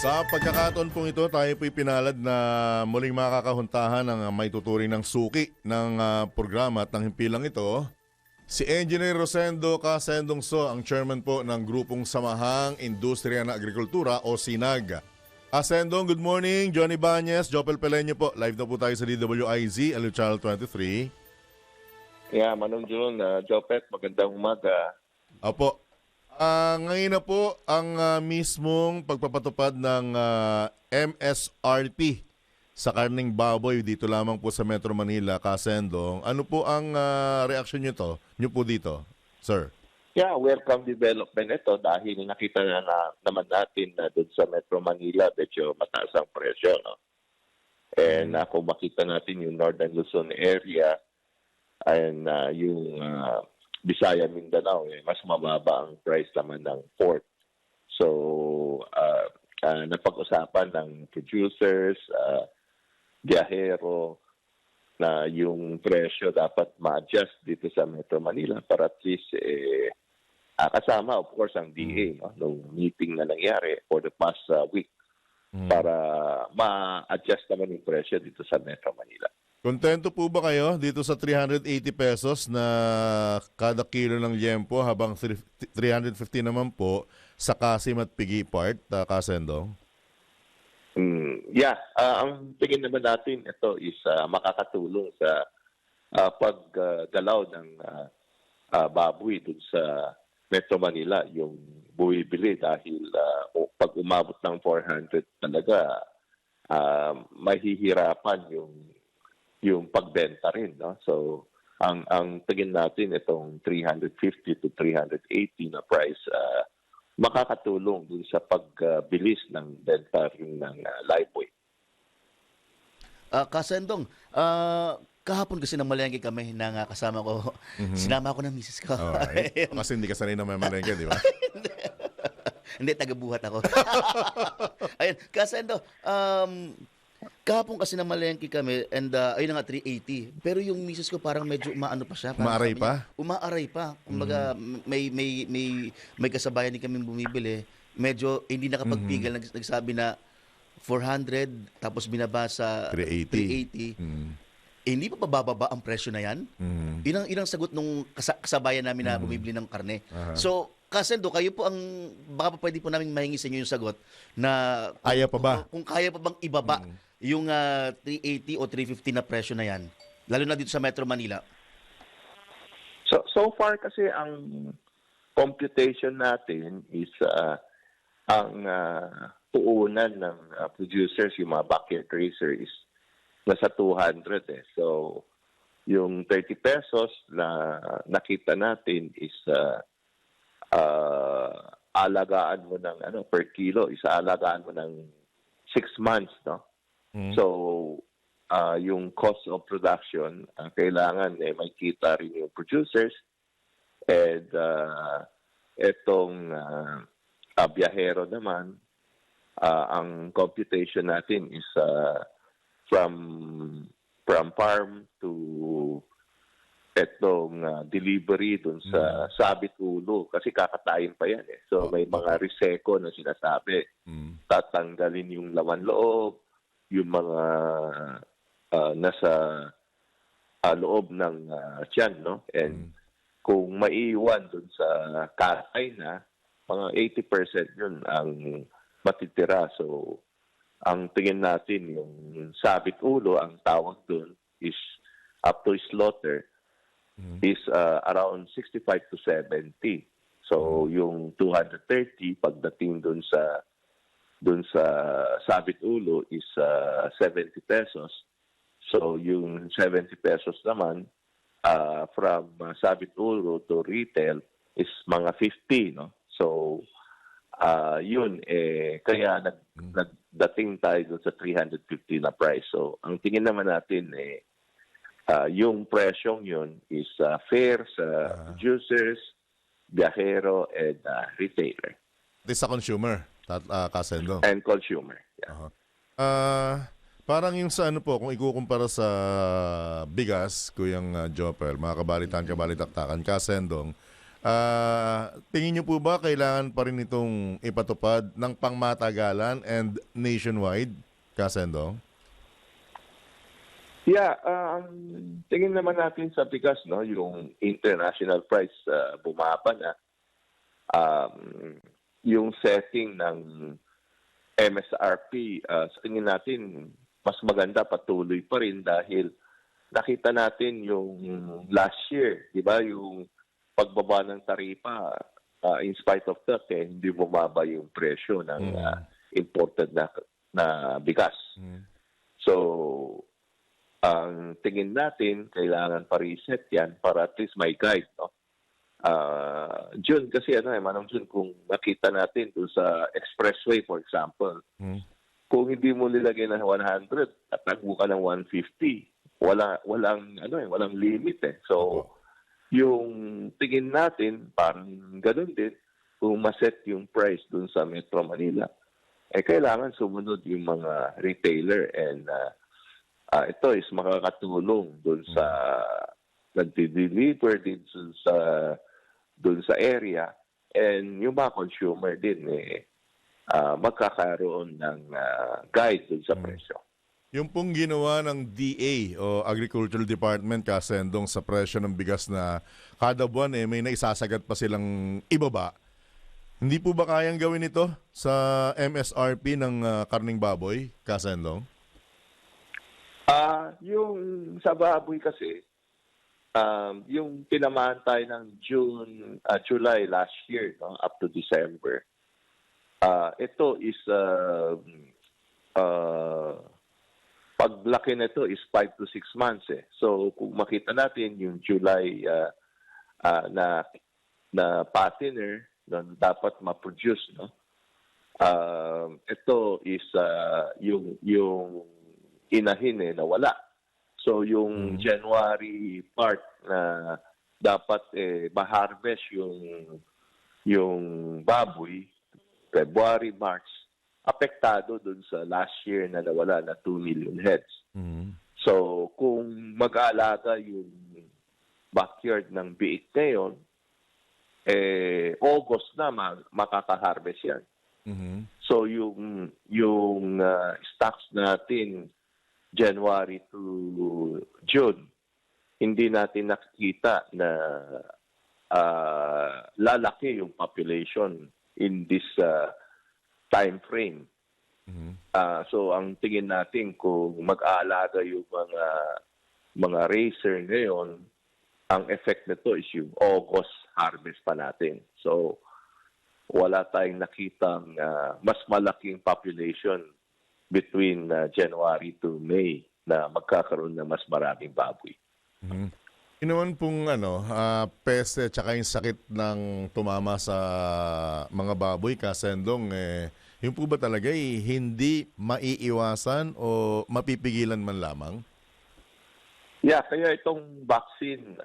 Sa pagkakataon pong ito, tayo po'y pinalad na muling makakahuntahan ng maituturing ng suki ng programa at ng himpilang ito. Si Engineer Rosendo Casendongso, ang chairman po ng grupong Samahang Industriya ng Agrikultura o SINAG. Casendong, good morning. Johnny Bañez, Jopel Peleño po. Live na po tayo sa DWIZ, LU Channel 23. Yeah, Manong Jun, Jopet, magandang umaga. Opo. Ngayon na po ang mismong pagpapatupad ng MSRP sa karning baboy dito lamang po sa Metro Manila, Casendong. Ano po ang reaksyon nyo po dito, sir? Yeah, welcome development ito dahil nakita naman natin na doon sa Metro Manila medyo mataas ang presyo. No? And kung makita natin yung Northern Luzon area and yung Bisaya, Mindanao, mas mababa ang price naman ng pork. So, napag-usapan ng producers, biyahero, na yung presyo dapat ma-adjust dito sa Metro Manila para at least kasama, of course, ang DA, no? Nung meeting na nangyari for the past week para ma-adjust naman yung presyo dito sa Metro Manila. Kontento po ba kayo dito sa 380 pesos na kada kilo ng liempo habang 350 naman po sa Kasim at Pigi part, Casendong? Yeah, ang tingin naman natin ito is makakatulong sa paggalaw ng baboy dun sa Metro Manila, yung buwibili dahil pag umabot ng 400 talaga mahihirapan yung pagbenta rin, no? So ang tingin natin itong 350 to 380 na price makakatulong dun sa pagbilis ng benta rin ng live weight. Kasendong, kahapon kasi namalengke kami na kasama ko. Sinama ko ng misis ko. Alright. Kasi hindi ka sanay na may malengke, di ba? Hindi, taga-buhat ako. Ayun, Kasendo, kahapon kasi namalengke kami and ayun nga 380. Pero yung misis ko parang medyo umaano pa siya. Umaaray pa? Umaaray pa. Kumbaga may kasabayan din kami bumibili. Medyo hindi nakapagpigil. Nagsabi na 400 tapos binaba sa 380. Hindi pa bababa ang presyo na yan? Ilang sagot nung kasabayan namin na bumibili ng karne. So, Kasendo, kayo po ang, baka pa pwede po namin mahingi sa inyo yung sagot na Kaya pa ba? Kung kaya pa bang ibaba yung 380 o 350 na presyo na yan, lalo na dito sa Metro Manila. So far kasi ang computation natin is ang puunan ng producers, yung mga backyard racer is nasa 200 eh. So yung 30 pesos na nakita natin is alagaan mo ng per kilo, alagaan mo ng 6 months, no? So yung cost of production kailangan may kita rin yung producers and etong biyahero naman ang computation natin is from farm to etong delivery dun sa sabit ulo kasi kakatayin pa yan eh. So may mga reseko na sinasabi. Tatanggalin yung laman loob, yung mga nasa loob ng tiyan, no? And kung maiiwan dun sa katay na, mga 80% yun ang matitira. So ang tingin natin yung sabit ulo, ang tawag dun is up to slaughter is around 65 to 70. So yung 230 pagdating dun sa sabit ulo is 70 pesos. So yung 70 pesos naman from sabit ulo to retail is mga 50, no? So yun kaya nagdating tayo dun sa 350 na price. So ang tingin naman natin yung presyong yun is fair sa producers, biyahero, and retailer. Ito sa consumer, Casendong. And consumer. Yeah. Parang yung sa ano po, kung ikukumpara sa bigas, Kuyang Jopel, mga kabalitan, kabalitaktakan, Casendong, Tingin niyo po ba kailangan pa rin itong ipatupad ng pangmatagalan and nationwide, Kasendong? Yeah, tingin naman natin sa bigas, no, yung international price bumaba na. Yung setting ng MSRP, sa tingin natin mas maganda, patuloy pa rin dahil nakita natin yung last year, di ba, yung pagbaba ng taripa, in spite of that, hindi bumaba yung presyo ng imported na bigas. So, ang tingin natin, kailangan pa-reset yan para at least may guide, no? June, kasi Manong June, kung nakita natin doon sa expressway, for example, kung hindi mo nilagay ng 100, tatagbo ka ng 150. Walang limit eh. So, yung tingin natin, parang ganun din, kung maset yung price doon sa Metro Manila, kailangan sumunod yung mga retailer and ito is makakatulong doon sa nagdi-deliver din doon sa area, and yung mga consumer din magkakaroon ng guide doon sa presyo. Yung pong ginawa ng DA o Agricultural Department, Kasendong, sa presyo ng bigas na kada buwan may naisasagat pa silang ibaba, hindi po ba kayang gawin ito sa MSRP ng karning baboy, Kasendong? Yung sa baboy kasi, yung tinamaan tayo ng July last year, no, up to December, ito is paglaki nito is 5 to 6 months eh. So kung makita natin yung July na patiner na dapat ma-produce, no, ito is yung inahin na wala. So yung January part na dapat ma-harvest yung baboy, February, March, apektado dun sa last year na nawala na 2 million heads. So kung mag-aalaga yung backyard ng biik ngayon, August na makaka-harvest yan. So yung stocks natin January to June, hindi natin nakikita na lalaki yung population in this time frame. So ang tingin natin, kung mag-aalaga yung mga racer ngayon, ang effect nito is yung August harvest pa natin. So wala tayong nakitang mas malaking population between January to May na magkakaroon ng mas maraming baboy. Yun naman pong peste tsaka yung sakit ng tumama sa mga baboy, Kasendong, yun po ba talaga hindi maiiwasan o mapipigilan man lamang? Yeah, kaya itong vaccine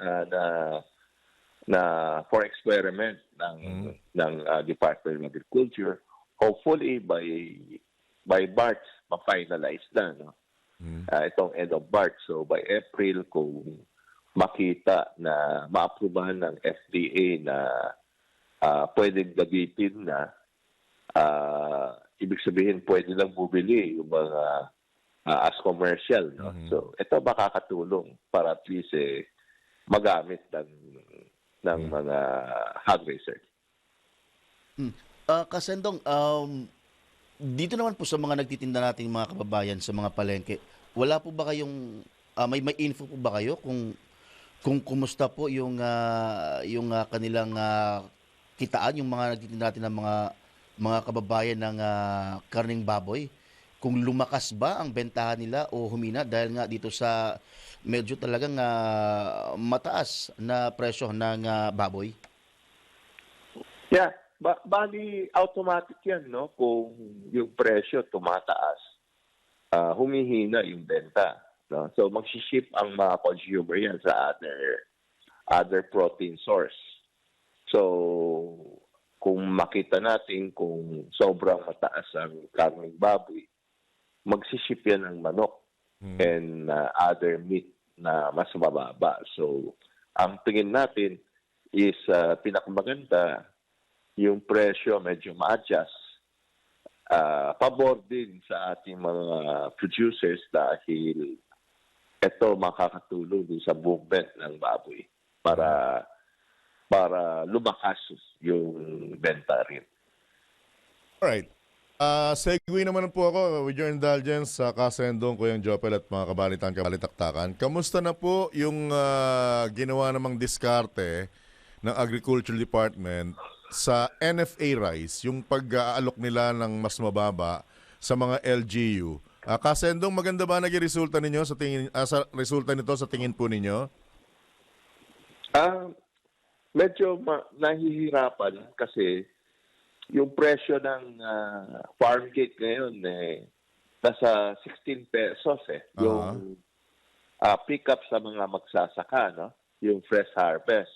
na for experiment ng Department of Agriculture, hopefully by March ma-finalize na, no? Itong end of March. So by April, kung makita na ma-aprobahan ng FDA na pwedeng gamitin na, ibig sabihin pwede lang bumili yung mga as commercial, no? So ito makakatulong para at least magamit ng mga hog racer. Kasendong, dito naman po sa mga nagtitinda nating mga kababayan sa mga palengke, wala po ba kayong may info po ba kayo kung kumusta po yung kanilang kitaan, yung mga nagtitinda natin ng mga kababayan ng karning baboy? Kung lumakas ba ang bentahan nila o humina dahil nga dito sa medyo talagang mataas na presyo ng baboy? Yeah. Bali, automatic yan, no? Kung yung presyo tumataas, humihina yung benta, no? So, mag-ship ang mga consumer yan sa other protein source. So, kung makita natin kung sobrang mataas ang karning baboy, mag-ship yan ng manok and other meat na mas mababa. So, ang tingin natin, is pinakamaganda, yung presyo medyo ma-adjust. Pabor din sa ating mga producers dahil ito makakatulong din sa movement ng baboy para lumakas yung benta rin. Alright. Segue naman po ako with your indulgence sa Kasendong, Kuyang Jopel at mga kabalitaktakan. Kamusta na po yung ginawa namang diskarte ng Agriculture Department sa NFA rice, yung pag-aalok nila ng mas mababa sa mga LGU? Kasendong, maganda ba naging resulta ninyo sa tingin sa resulta nito sa tingin po ninyo? Medyo nahihirapan kasi yung presyo ng farm gate ngayon nasa 16 pesos yung pick-up sa mga magsasaka, no? Yung fresh harvest.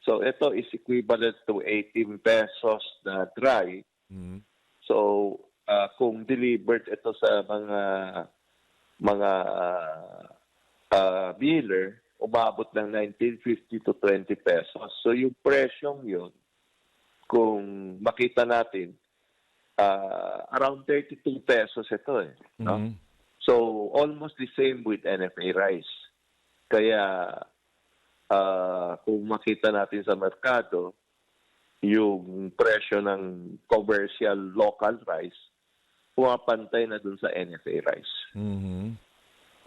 So ito is equivalent to 18 pesos na dry. So kung delivered ito sa mga dealer, umabot ng 19.50 to 20 pesos. So yung presyong yun, kung makita natin, around 32 pesos ito no? So, almost the same with NFA rice. Kaya, kung makita natin sa merkado, yung presyo ng commercial local rice, pumapantay na dun sa NFA rice.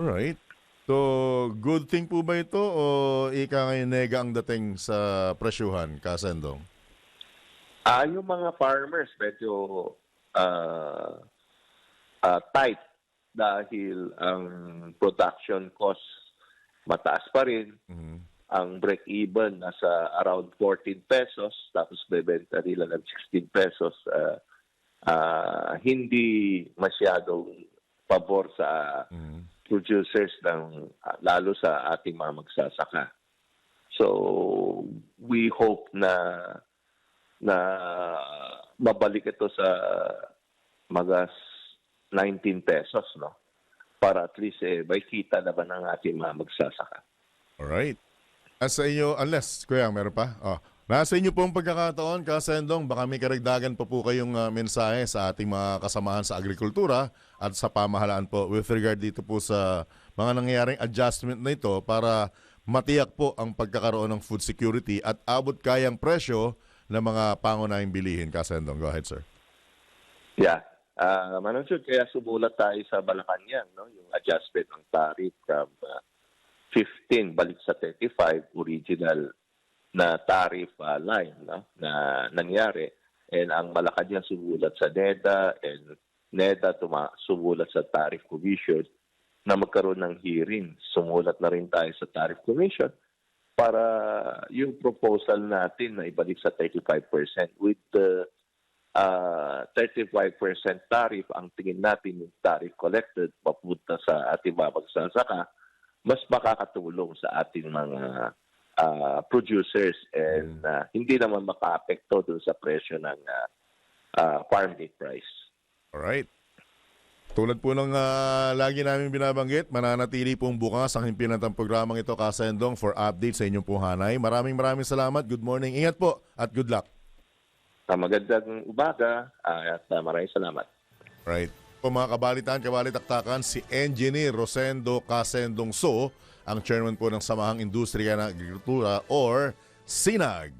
Alright. So, good thing po ba ito o ika ngayon nega ang dating sa presyuhan, Kasendong? Yung mga farmers medyo tight dahil ang production cost mataas pa rin. Ang break-even nasa around 14 pesos tapos bebenta nila ng 16 pesos. Hindi masyadong pabor sa producers lalo sa ating mga magsasaka. So, we hope na mabalik ito sa mga 19 pesos, no? Para at least may kita naman ang ating mga magsasaka. Alright. Nasa inyo, unless, Kuya, meron pa? Nasa inyo pong pagkakataon, Kasendong, baka may karagdagan pa po kayong mensahe sa ating mga kasamahan sa agrikultura at sa pamahalaan po with regard dito po sa mga nangyayaring adjustment na ito para matiyak po ang pagkakaroon ng food security at abot kayang presyo ng mga pangunahing bilihin. Kasendong, go ahead, sir. Yeah. Manunod, kaya sumulat tayo sa Malacanang, no? Yung adjustment ng tariff from 15 balik sa 35 original na tariff line, no? Na nangyari. And ang Malacanang sumulat sa NEDA and NEDA sumulat sa Tariff Commission na magkaroon ng hearing. Sumulat na rin tayo sa Tariff Commission para yung proposal natin na ibalik sa 35% with the 35% tariff, ang tingin natin yung tariff collected papunta sa ating mga magsasaka, mas makakatulong sa ating mga producers and hindi naman makaapekto dun sa presyo ng farm gate price. Alright. Tulad po ng lagi namin binabanggit, mananatili pong bukas ang himpinatang programang ito, Kasendong, for update sa inyong puhanay. Maraming salamat. Good morning. Ingat po at good luck. Magandang umaga at maraming salamat. Right. Po mga kabalitaktakan, si Engineer Rosendo Kasendong So, ang chairman po ng Samahang Industriya ng Agrikultura or SINAG.